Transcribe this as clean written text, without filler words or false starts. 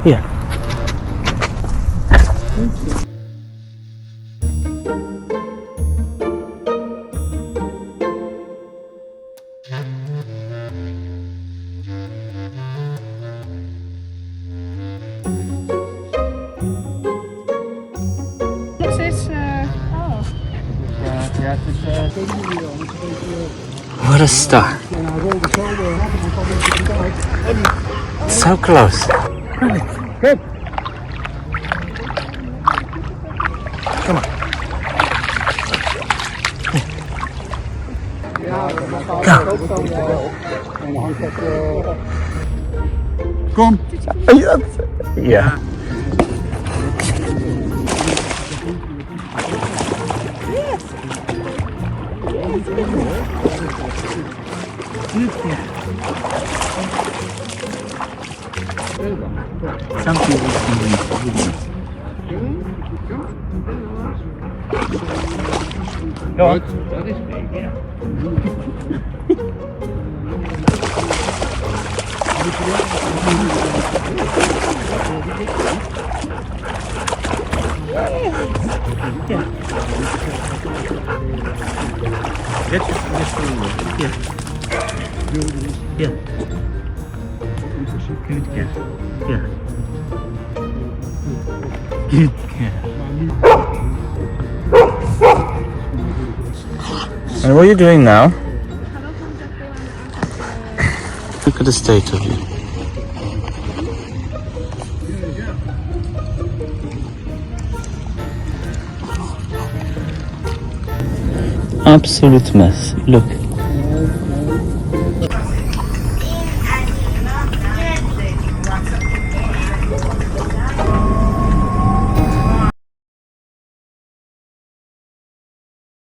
Here. This is, oh. What a star. So close. Good. Come on. Kom. Yeah. Something Goed. Dat is big, yeah. Yeah. Get yeah. Yeah. Good cat. Yeah. Good cat. And what are you doing now? Look at the state of you. Absolute mess. Look.